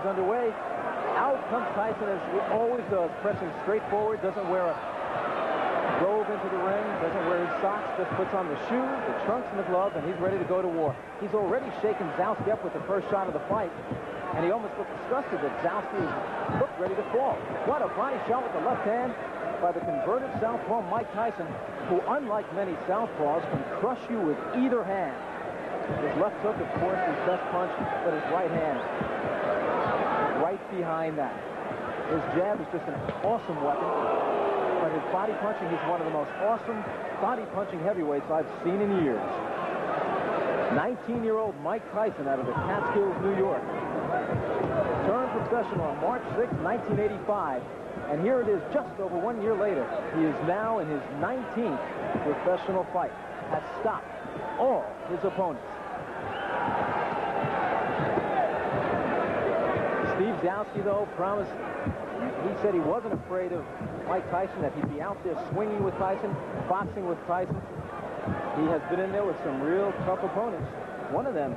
underway. Out comes Tyson, as he always does, pressing straight forward, doesn't wear a robe into the ring, doesn't wear his socks, just puts on the shoe, the trunks, and the glove, and he's ready to go to war. He's already shaken Zouski up with the first shot of the fight, and he almost looked disgusted that Zouski looked ready to fall. What a body shot with the left hand by the converted southpaw Mike Tyson, who, unlike many southpaws, can crush you with either hand. His left hook, of course, his best punch, but his right hand right behind that. His jab is just an awesome weapon, but his body punching, he's one of the most awesome body punching heavyweights I've seen in years. 19-year-old Mike Tyson out of the Catskills, New York. Turned professional on March 6, 1985. And here it is just over 1 year later. He is now in his 19th professional fight. Has stopped all his opponents. Steve Zouski, though, promised, he said he wasn't afraid of Mike Tyson, that he'd be out there swinging with Tyson, boxing with Tyson. He has been in there with some real tough opponents. One of them,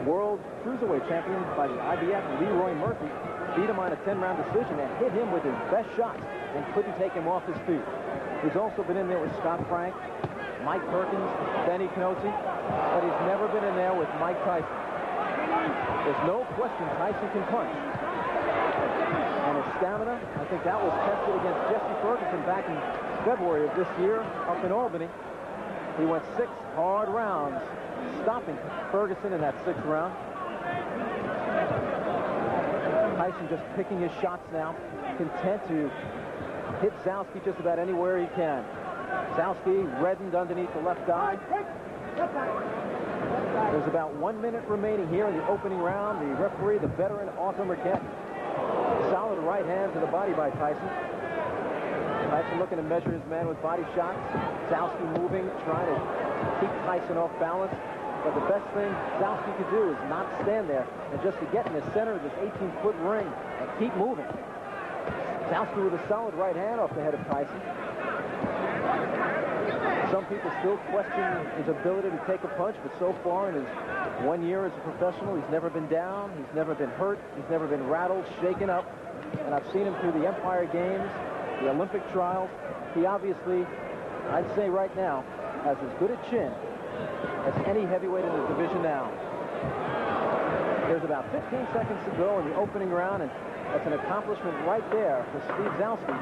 world cruiserweight champion by the IBF, Leroy Murphy, beat him on a 10-round decision and hit him with his best shots and couldn't take him off his feet. He's also been in there with Scott Frank, Mike Perkins, Benny Knotze, but he's never been in there with Mike Tyson. There's no question Tyson can punch. And his stamina, I think that was tested against Jesse Ferguson back in February of this year up in Albany. He went 6 hard rounds, stopping Ferguson in that 6th round. Tyson just picking his shots now, content to hit Zouski just about anywhere he can. Zouski reddened underneath the left eye. There's about 1 minute remaining here in the opening round. The referee, the veteran Arthur Mercant. Solid right hand to the body by Tyson. Tyson looking to measure his man with body shots. Zouski moving, trying to keep Tyson off balance. But the best thing Zouski could do is not stand there and just to get in the center of this 18-foot ring and keep moving. Zouski with a solid right hand off the head of Tyson. Some people still question his ability to take a punch, but so far in his 1 year as a professional, he's never been down, he's never been hurt, he's never been rattled, shaken up. And I've seen him through the Empire Games, the Olympic trials. He obviously, I'd say right now, has as good a chin as any heavyweight in the division now. There's about 15 seconds to go in the opening round, and that's an accomplishment right there for Steve Zouski,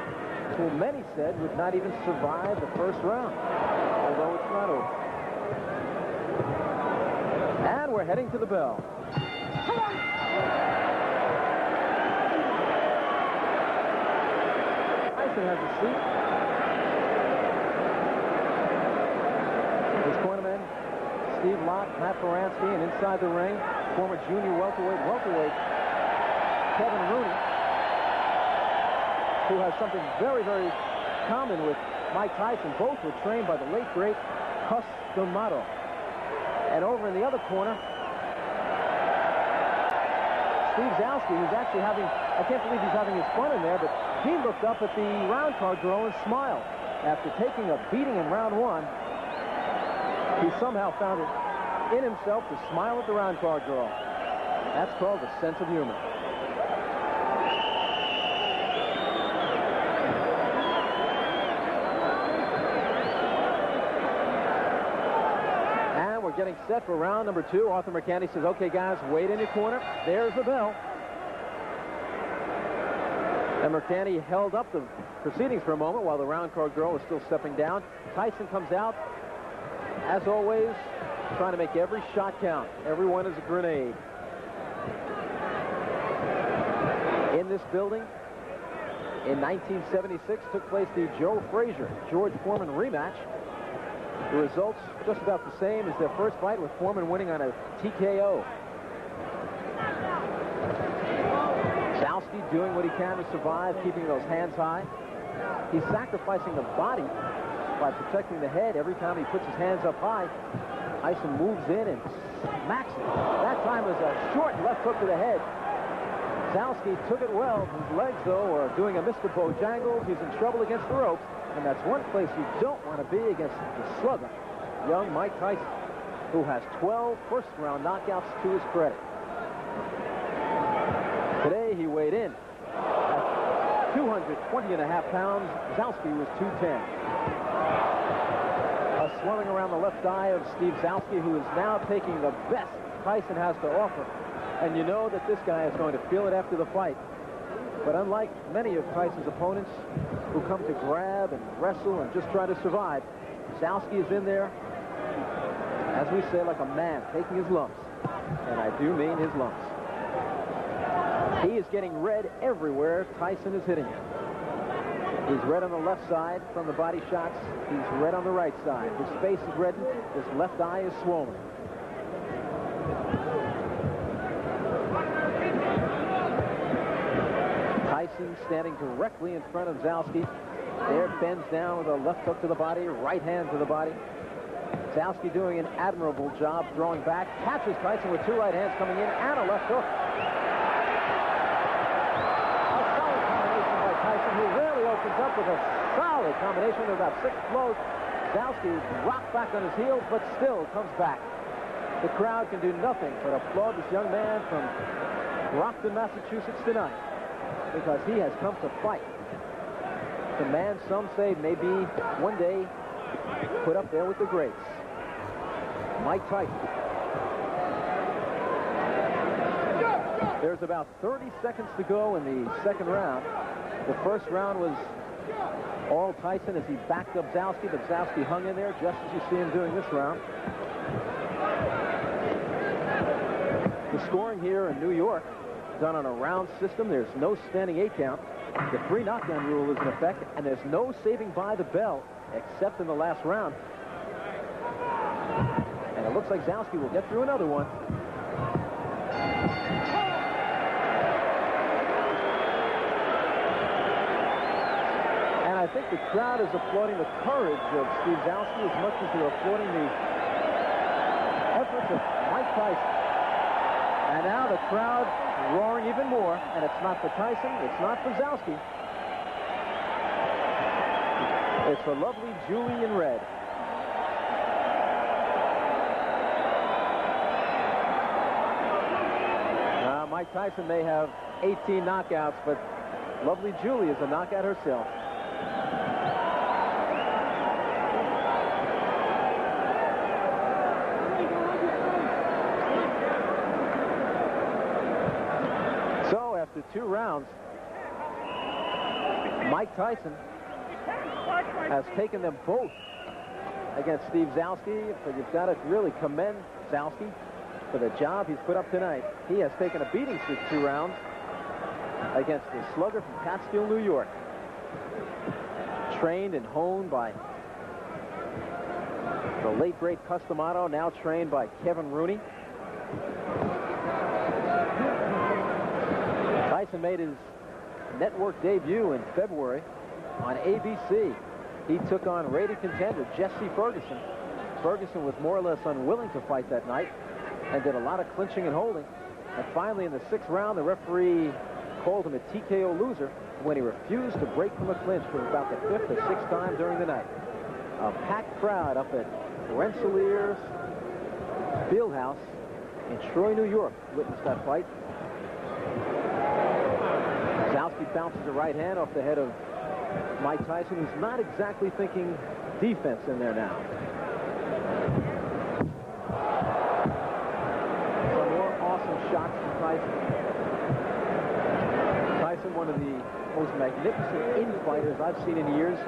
who many said would not even survive the first round, although it's not over. And we're heading to the bell. Tyson has a seat. His cornerman, Steve Lott, Matt Baranski, and inside the ring, former junior welterweight Kevin Rooney, who has something very, very common with Mike Tyson. Both were trained by the late, great Cus D'Amato. And over in the other corner, Steve Zouski, who's actually having, I can't believe he's having his fun in there, but he looked up at the round card girl and smiled. After taking a beating in round 1, he somehow found it in himself to smile at the round card girl. That's called a sense of humor. And we're getting set for round number 2. Arthur Mercant says, okay, guys, wait in your corner. There's the bell. And Mercant held up the proceedings for a moment while the round card girl was still stepping down. Tyson comes out, as always, trying to make every shot count. Every one is a grenade. In this building, in 1976, took place the Joe Frazier, George Foreman rematch. The results just about the same as their first fight, with Foreman winning on a TKO. Zouski doing what he can to survive, keeping those hands high. He's sacrificing the body by protecting the head every time he puts his hands up high. Tyson moves in and smacks it. That time was a short left hook to the head. Zouski took it well. His legs, though, are doing a Mr. Bojangles. He's in trouble against the ropes, and that's one place you don't want to be against the slugger, young Mike Tyson, who has 12 first-round knockouts to his credit. Today, 220.5 pounds. Zouski was 210. A swelling around the left eye of Steve Zouski, who is now taking the best Tyson has to offer. And you know that this guy is going to feel it after the fight. But unlike many of Tyson's opponents who come to grab and wrestle and just try to survive, Zouski is in there, as we say, like a man, taking his lumps. And I do mean his lumps. He is getting red everywhere Tyson is hitting him. He's red on the left side from the body shots. He's red on the right side. His face is reddened. His left eye is swollen. Tyson standing directly in front of Zouski. There, bends down with a left hook to the body, right hand to the body. Zouski doing an admirable job throwing back. Catches Tyson with two right hands coming in and a left hook. A solid combination by Tyson, who rarely opens up with a solid combination of about 6 blows. Zouski rocked back on his heels, but still comes back. The crowd can do nothing but applaud this young man from Brockton, Massachusetts tonight, because he has come to fight. The man some say may be one day put up there with the greats. Mike Tyson. There's about 30 seconds to go in the second round. The first round was all Tyson as he backed up Zouski, but Zouski hung in there just as you see him doing this round. The scoring here in New York done on a round system. There's no standing 8 count. The 3 knockdown rule is in effect, and there's no saving by the bell except in the last round. And it looks like Zouski will get through another one. And I think the crowd is applauding the courage of Steve Zouski as much as they're applauding the efforts of Mike Tyson. And now the crowd roaring even more, and it's not for Tyson, it's not for Zouski. It's for lovely Julie in red. Mike Tyson may have 18 knockouts, but lovely Julie is a knockout herself. So after 2 rounds, Mike Tyson has taken them both against Steve Zouski, but you've got to really commend Zouski for the job he's put up tonight. He has taken a beating through 2 rounds against the slugger from Catskill, New York. Trained and honed by the late great Customato, now trained by Kevin Rooney. Tyson made his network debut in February on ABC. He took on rated contender Jesse Ferguson. Ferguson was more or less unwilling to fight that night and did a lot of clinching and holding. And finally, in the 6th round, the referee called him a TKO loser when he refused to break from a clinch for about the 5th or 6th time during the night. A packed crowd up at Rensselaer's Fieldhouse in Troy, New York, witnessed that fight. Zouski bounces a right hand off the head of Mike Tyson, who's not exactly thinking defense in there now. Some more awesome shots from Tyson. Tyson, one of the most magnificent in-fighters I've seen in years.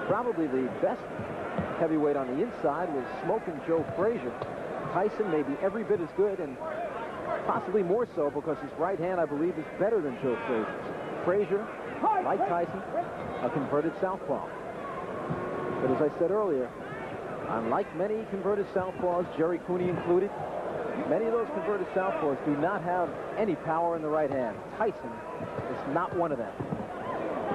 Probably the best heavyweight on the inside was Smoking Joe Frazier. Tyson may be every bit as good, and possibly more so because his right hand, I believe, is better than Joe Frazier's. Frazier, like Tyson, a converted southpaw. But as I said earlier, unlike many converted southpaws, Jerry Cooney included, many of those converted southpaws do not have any power in the right hand. Tyson is not one of them.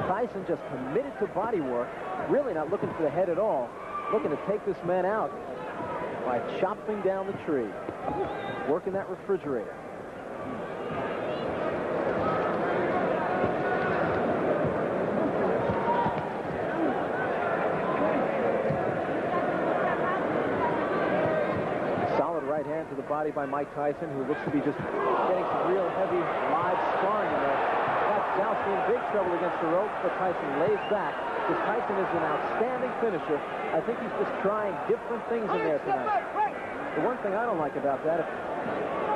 Tyson just committed to body work, really not looking for the head at all, looking to take this man out by chopping down the tree, working that refrigerator. Solid right hand to the body by Mike Tyson, who looks to be just getting some real heavy live sparring in there. That's Zouski in big trouble against the rope, but Tyson lays back because Tyson is an outstanding finisher. I think he's just trying different things in there tonight. The one thing I don't like about that, if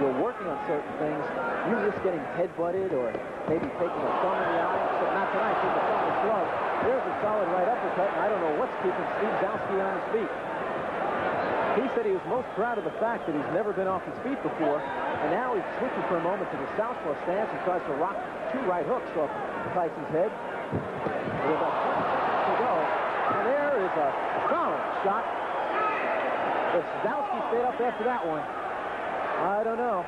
you're working on certain things, you risk getting head-butted or maybe taking a thumb in the eye. But not tonight, take a thumb in the glove. There's a solid right uppercut, and I don't know what's keeping Steve Zouski on his feet. He said he was most proud of the fact that he's never been off his feet before, and now he's switching for a moment to the southpaw stance and tries to rock 2 right hooks off Tyson's head. With about 2 seconds to go, and there is a solid shot. If Zouski stayed up after that one, I don't know.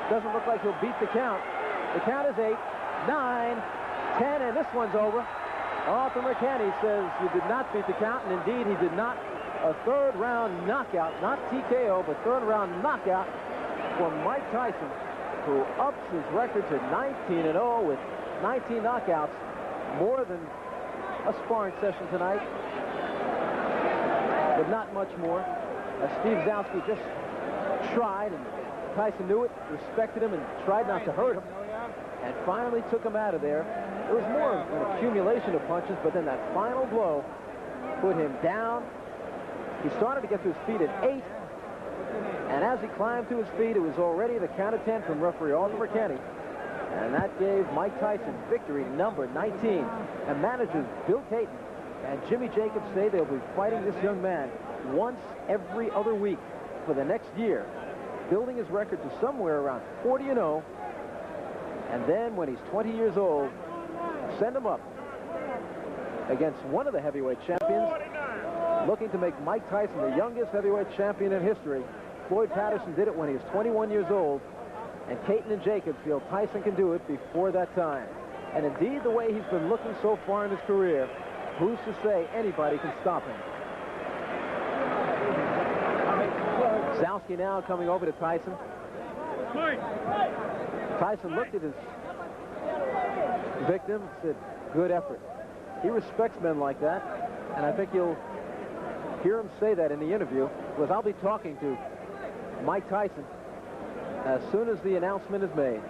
Doesn't look like he'll beat the count. The count is 8, 9, 10, and this one's over. Arthur McKenney says you did not beat the count, and indeed he did not. A third-round knockout, not TKO, but third-round knockout for Mike Tyson, who ups his record to 19-0 with 19 knockouts, more than a sparring session tonight, but not much more. Steve Zouski just tried, and Tyson knew it, respected him, and tried not to hurt him, and finally took him out of there. It was more of an accumulation of punches, but then that final blow put him down. He started to get to his feet at 8, and as he climbed to his feet, it was already the count of 10 from referee Arthur McKenney, and that gave Mike Tyson victory number 19. And managers Bill Caton and Jimmy Jacobs say they'll be fighting this young man once every other week for the next year, building his record to somewhere around 40-0, and then when he's 20 years old, send him up against one of the heavyweight champions, looking to make Mike Tyson the youngest heavyweight champion in history. Floyd Patterson did it when he was 21 years old, and Caton and Jacobs feel Tyson can do it before that time. And indeed, the way he's been looking so far in his career, who's to say anybody can stop him? Zouski now coming over to Tyson. Tyson looked at his victim and said, good effort. He respects men like that, and I think you'll hear him say that in the interview, because I'll be talking to Mike Tyson as soon as the announcement is made.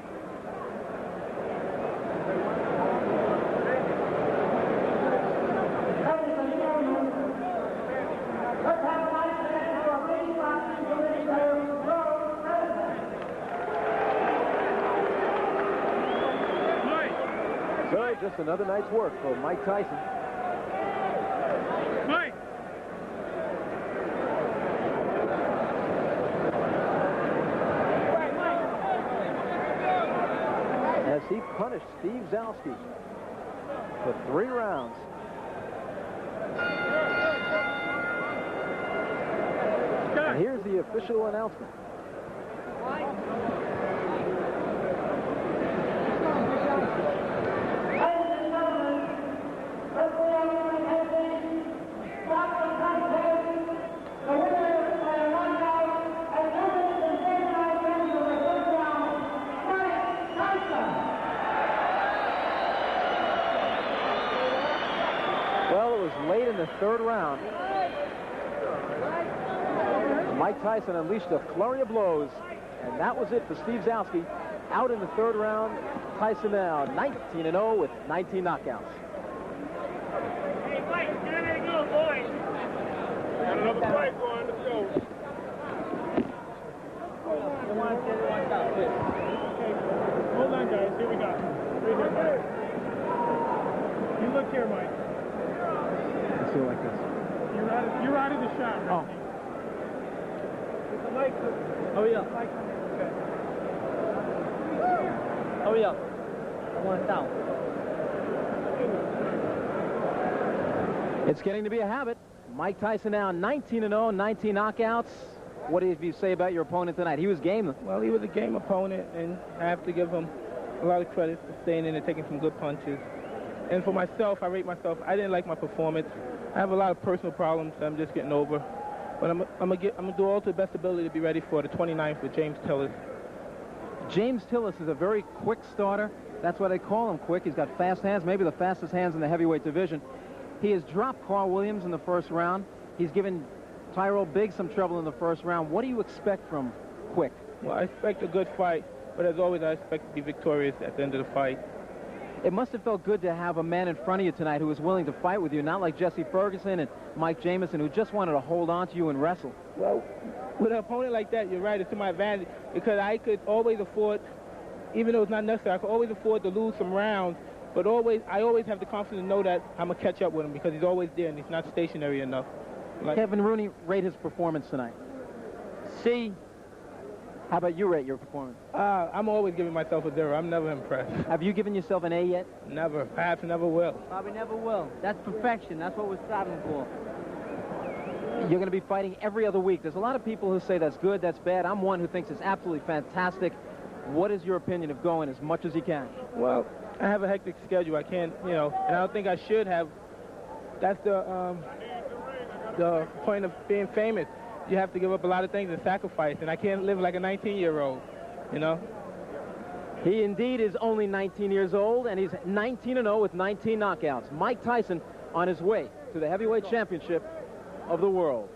So just another night's work for Mike Tyson. As he punished Steve Zouski for 3 rounds. And here's the official announcement. Late in the 3rd round, Mike Tyson unleashed a flurry of blows, and that was it for Steve Zouski. Out in the 3rd round, Tyson now 19-0 with 19 knockouts. Hey, Mike, get ready to go, boys. Got another fight going. Let's go. Hold on, guys. Here we go. Right here, Mike. You look here, Mike. Like this. You're out of the shot, right? Oh. Oh, yeah. Oh, yeah. I want it down. It's getting to be a habit. Mike Tyson now 19-0, 19 knockouts. What do you say about your opponent tonight? He was game. Well, he was a game opponent, and I have to give him a lot of credit for staying in and taking some good punches. And for myself, I rate myself. I didn't like my performance. I have a lot of personal problems that I'm just getting over. But I'm gonna do all to the best ability to be ready for the 29th with James Tillis. James Tillis is a very quick starter. That's why they call him quick. He's got fast hands, maybe the fastest hands in the heavyweight division. He has dropped Carl Williams in the 1st round. He's given Tyrell Biggs some trouble in the 1st round. What do you expect from quick? Well, I expect a good fight, but as always, I expect to be victorious at the end of the fight. It must have felt good to have a man in front of you tonight who was willing to fight with you, not like Jesse Ferguson and Mike Jamison, who just wanted to hold on to you and wrestle. Well, with an opponent like that, you're right, it's to my advantage, because I could always afford, even though it's not necessary, I could always afford to lose some rounds, but I always have the confidence to know that I'm going to catch up with him, because he's always there and he's not stationary enough. Kevin Rooney, rate his performance tonight. C. How about you rate your performance? I'm always giving myself a 0. I'm never impressed. Have you given yourself an A yet? Never. Perhaps never will. Probably never will. That's perfection. That's what we're striving for. You're going to be fighting every other week. There's a lot of people who say that's good, that's bad. I'm one who thinks it's absolutely fantastic. What is your opinion of going as much as you can? Well, I have a hectic schedule. I can't, and I don't think I should have. That's the point of being famous. You have to give up a lot of things and sacrifice, and I can't live like a 19-year-old, He indeed is only 19 years old, and he's 19-0 with 19 knockouts. Mike Tyson on his way to the heavyweight championship of the world.